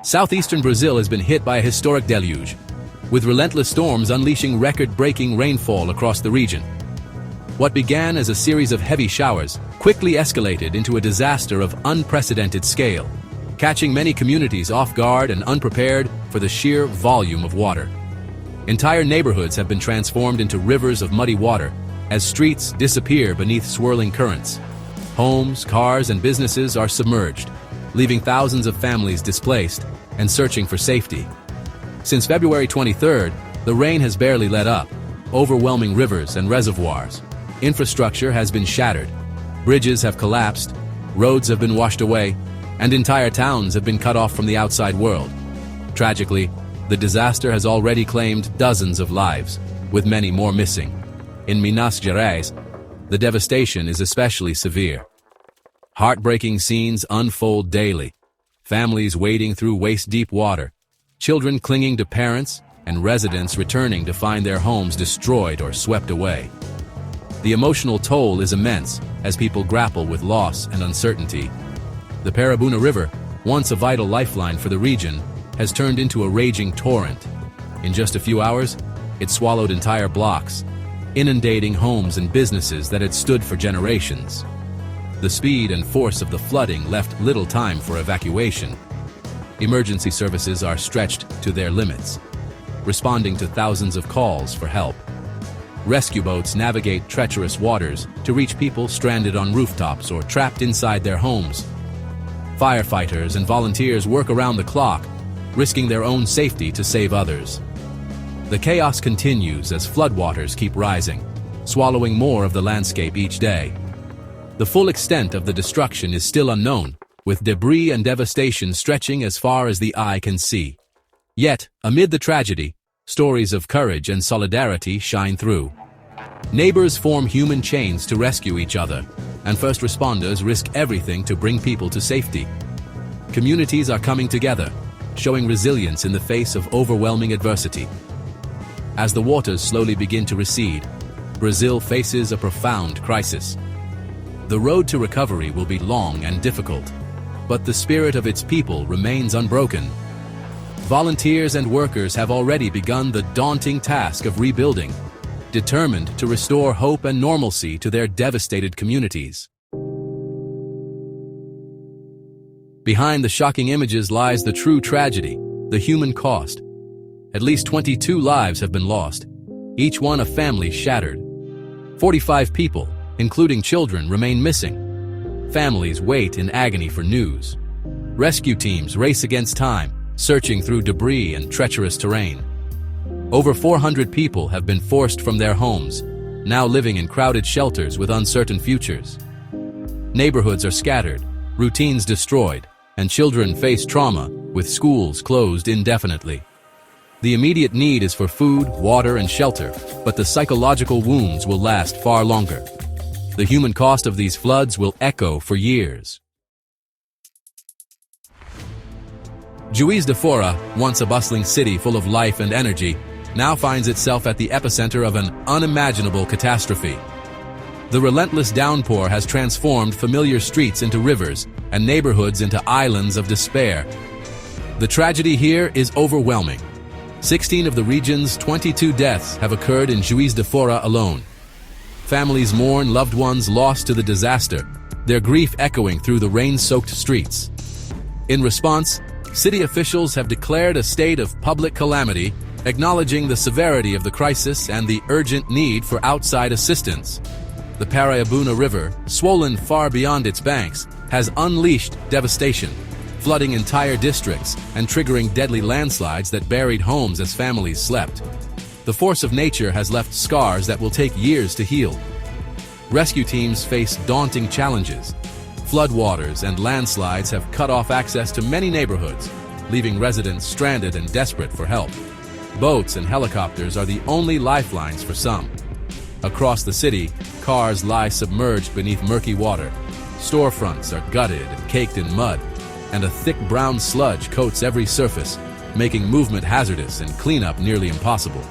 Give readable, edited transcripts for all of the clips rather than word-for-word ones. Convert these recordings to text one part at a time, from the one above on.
Southeastern Brazil has been hit by a historic deluge, with relentless storms unleashing record-breaking rainfall across the region. What began as a series of heavy showers quickly escalated into a disaster of unprecedented scale, catching many communities off guard and unprepared for the sheer volume of water. Entire neighborhoods have been transformed into rivers of muddy water as streets disappear beneath swirling currents. Homes, cars, and businesses are submerged, leaving thousands of families displaced and searching for safety. Since February 23rd, the rain has barely let up, overwhelming rivers and reservoirs. Infrastructure has been shattered, bridges have collapsed, roads have been washed away, and entire towns have been cut off from the outside world. Tragically, the disaster has already claimed dozens of lives, with many more missing. In Minas Gerais, the devastation is especially severe. Heartbreaking scenes unfold daily. Families wading through waist-deep water, children clinging to parents, and residents returning to find their homes destroyed or swept away. The emotional toll is immense as people grapple with loss and uncertainty. The Paraibuna River, once a vital lifeline for the region, has turned into a raging torrent. In just a few hours, it swallowed entire blocks, inundating homes and businesses that had stood for generations. The speed and force of the flooding left little time for evacuation. Emergency services are stretched to their limits, responding to thousands of calls for help. Rescue boats navigate treacherous waters to reach people stranded on rooftops or trapped inside their homes. Firefighters and volunteers work around the clock, risking their own safety to save others. The chaos continues as floodwaters keep rising, swallowing more of the landscape each day. The full extent of the destruction is still unknown, with debris and devastation stretching as far as the eye can see. Yet, amid the tragedy, stories of courage and solidarity shine through. Neighbors form human chains to rescue each other, and first responders risk everything to bring people to safety. Communities are coming together, showing resilience in the face of overwhelming adversity. As the waters slowly begin to recede, Brazil faces a profound crisis. The road to recovery will be long and difficult, but the spirit of its people remains unbroken. Volunteers and workers have already begun the daunting task of rebuilding, determined to restore hope and normalcy to their devastated communities. Behind the shocking images lies the true tragedy, the human cost. At least 22 lives have been lost, each one a family shattered. 45 people, including children, remain missing. Families wait in agony for news. Rescue teams race against time, searching through debris and treacherous terrain. Over 400 people have been forced from their homes, now living in crowded shelters with uncertain futures. Neighborhoods are scattered, routines destroyed, and children face trauma, with schools closed indefinitely. The immediate need is for food, water, and shelter, but the psychological wounds will last far longer. The human cost of these floods will echo for years. Juiz de Fora, once a bustling city full of life and energy, now finds itself at the epicenter of an unimaginable catastrophe. The relentless downpour has transformed familiar streets into rivers and neighborhoods into islands of despair. The tragedy here is overwhelming. 16 of the region's 22 deaths have occurred in Juiz de Fora alone. Families mourn loved ones lost to the disaster, their grief echoing through the rain-soaked streets. In response, city officials have declared a state of public calamity, acknowledging the severity of the crisis and the urgent need for outside assistance. The Paraibuna River, swollen far beyond its banks, has unleashed devastation, flooding entire districts and triggering deadly landslides that buried homes as families slept. The force of nature has left scars that will take years to heal. Rescue teams face daunting challenges. Floodwaters and landslides have cut off access to many neighborhoods, leaving residents stranded and desperate for help. Boats and helicopters are the only lifelines for some. Across the city, cars lie submerged beneath murky water. Storefronts are gutted and caked in mud, and a thick brown sludge coats every surface, making movement hazardous and cleanup nearly impossible.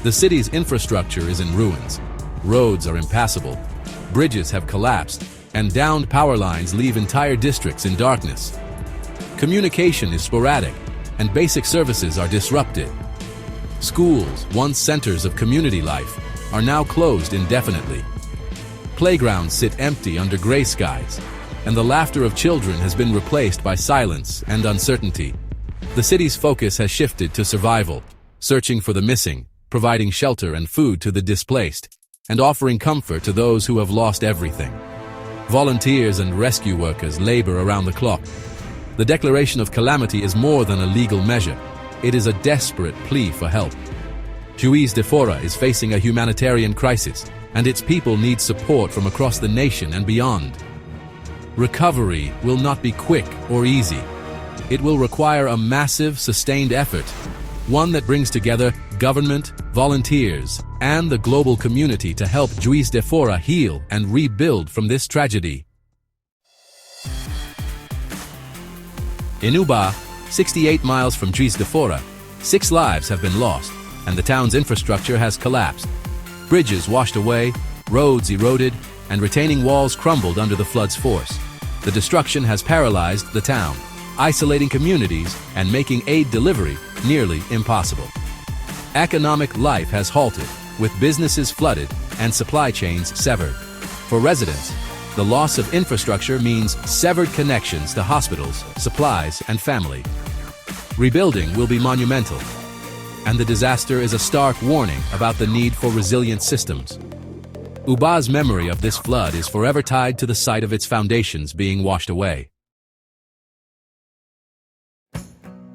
The city's infrastructure is in ruins. Roads are impassable, bridges have collapsed, and downed power lines leave entire districts in darkness. Communication is sporadic, and basic services are disrupted. Schools, once centers of community life, are now closed indefinitely. Playgrounds sit empty under gray skies, and the laughter of children has been replaced by silence and uncertainty. The city's focus has shifted to survival, searching for the missing, providing shelter and food to the displaced, and offering comfort to those who have lost everything. Volunteers and rescue workers labor around the clock. The declaration of calamity is more than a legal measure. It is a desperate plea for help. Juiz de Fora is facing a humanitarian crisis, and its people need support from across the nation and beyond. Recovery will not be quick or easy. It will require a massive, sustained effort, one that brings together government, volunteers, and the global community to help Juiz de Fora heal and rebuild from this tragedy. In Uba, 68 miles from Juiz de Fora, 6 lives have been lost, and the town's infrastructure has collapsed. Bridges washed away, roads eroded, and retaining walls crumbled under the flood's force. The destruction has paralyzed the town, isolating communities and making aid delivery nearly impossible. Economic life has halted, with businesses flooded and supply chains severed. For residents, the loss of infrastructure means severed connections to hospitals, supplies, and family. Rebuilding will be monumental, and the disaster is a stark warning about the need for resilient systems. Uba's memory of this flood is forever tied to the site of its foundations being washed away.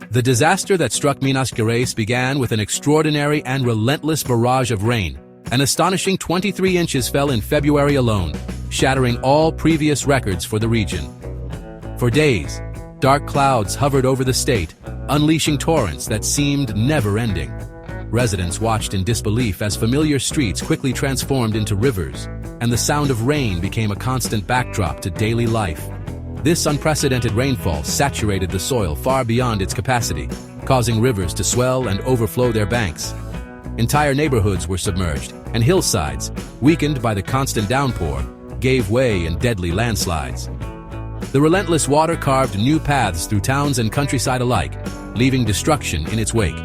The disaster that struck Minas Gerais began with an extraordinary and relentless barrage of rain. An astonishing 23 inches fell in February alone, shattering all previous records for the region. For days, dark clouds hovered over the state, unleashing torrents that seemed never-ending. Residents watched in disbelief as familiar streets quickly transformed into rivers, and the sound of rain became a constant backdrop to daily life. This unprecedented rainfall saturated the soil far beyond its capacity, causing rivers to swell and overflow their banks. Entire neighborhoods were submerged, and hillsides, weakened by the constant downpour, gave way in deadly landslides. The relentless water carved new paths through towns and countryside alike, leaving destruction in its wake.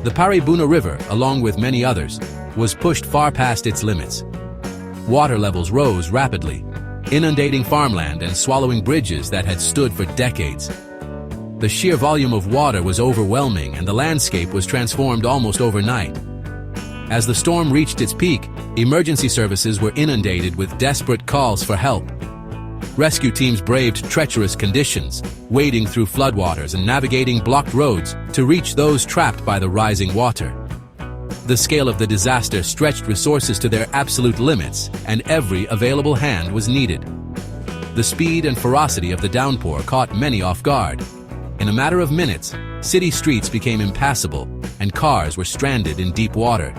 The Paribuna River, along with many others, was pushed far past its limits. Water levels rose rapidly, inundating farmland and swallowing bridges that had stood for decades. The sheer volume of water was overwhelming, and the landscape was transformed almost overnight. As the storm reached its peak, emergency services were inundated with desperate calls for help. Rescue teams braved treacherous conditions, wading through floodwaters and navigating blocked roads to reach those trapped by the rising water. The scale of the disaster stretched resources to their absolute limits, and every available hand was needed. The speed and ferocity of the downpour caught many off guard. In a matter of minutes, city streets became impassable, and cars were stranded in deep water.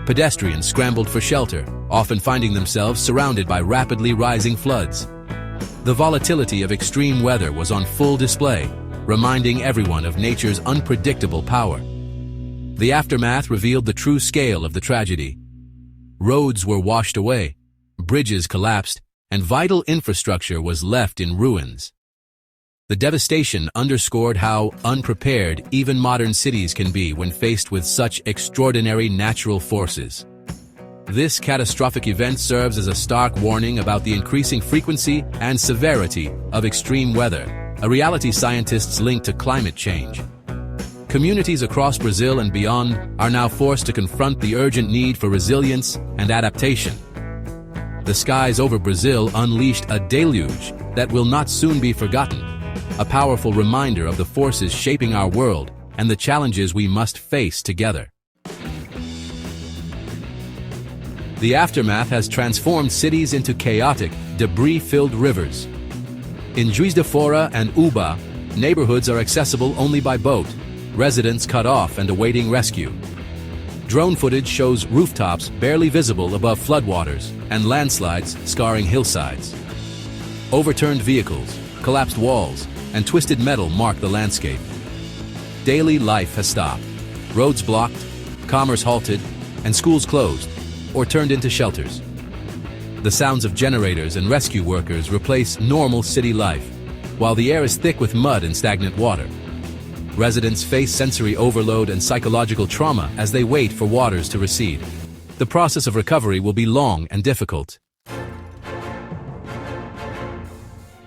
Pedestrians scrambled for shelter, often finding themselves surrounded by rapidly rising floods. The volatility of extreme weather was on full display, reminding everyone of nature's unpredictable power. The aftermath revealed the true scale of the tragedy. Roads were washed away, bridges collapsed, and vital infrastructure was left in ruins. The devastation underscored how unprepared even modern cities can be when faced with such extraordinary natural forces. This catastrophic event serves as a stark warning about the increasing frequency and severity of extreme weather, a reality scientists link to climate change. Communities across Brazil and beyond are now forced to confront the urgent need for resilience and adaptation. The skies over Brazil unleashed a deluge that will not soon be forgotten, a powerful reminder of the forces shaping our world and the challenges we must face together. The aftermath has transformed cities into chaotic, debris-filled rivers. In Juiz de Fora and Uba, neighborhoods are accessible only by boat, residents cut off and awaiting rescue. Drone footage shows rooftops barely visible above floodwaters and landslides scarring hillsides. Overturned vehicles, collapsed walls, and twisted metal mark the landscape. Daily life has stopped. Roads blocked, commerce halted, and schools closed or turned into shelters. The sounds of generators and rescue workers replace normal city life. while the air is thick with mud and stagnant water. Residents face sensory overload and psychological trauma as they wait for waters to recede. The process of recovery will be long and difficult.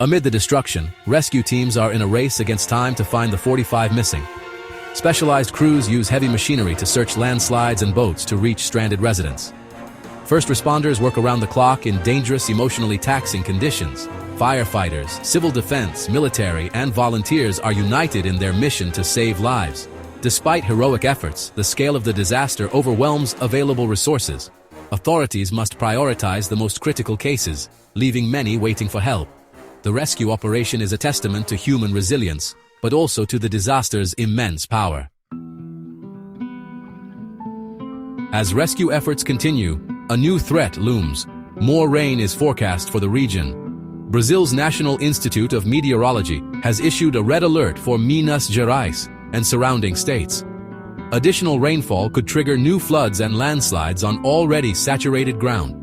Amid the destruction, rescue teams are in a race against time to find the 45 missing. Specialized crews use heavy machinery to search landslides and boats to reach stranded residents. First responders work around the clock in dangerous, emotionally taxing conditions. Firefighters, civil defense, military, and volunteers are united in their mission to save lives. Despite heroic efforts, the scale of the disaster overwhelms available resources. Authorities must prioritize the most critical cases, leaving many waiting for help. The rescue operation is a testament to human resilience, but also to the disaster's immense power. As rescue efforts continue, a new threat looms. More rain is forecast for the region. Brazil's National Institute of Meteorology has issued a red alert for Minas Gerais and surrounding states. Additional rainfall could trigger new floods and landslides on already saturated ground.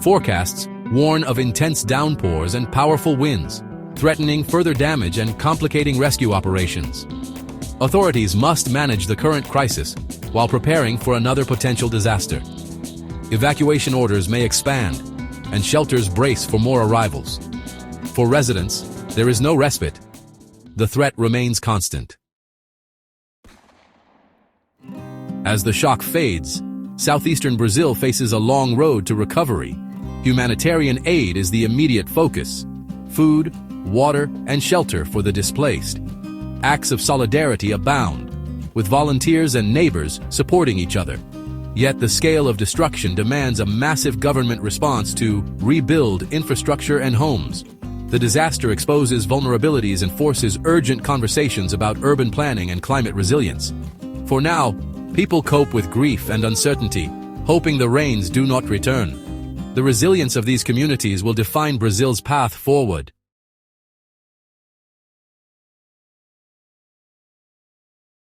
Forecasts warn of intense downpours and powerful winds, threatening further damage and complicating rescue operations. Authorities must manage the current crisis while preparing for another potential disaster. Evacuation orders may expand, and shelters brace for more arrivals. For residents, there is no respite. The threat remains constant. As the shock fades, southeastern Brazil faces a long road to recovery. Humanitarian aid is the immediate focus. Food, water, and shelter for the displaced. Acts of solidarity abound, with volunteers and neighbors supporting each other. Yet the scale of destruction demands a massive government response to rebuild infrastructure and homes. The disaster exposes vulnerabilities and forces urgent conversations about urban planning and climate resilience. For now, people cope with grief and uncertainty, hoping the rains do not return. The resilience of these communities will define Brazil's path forward.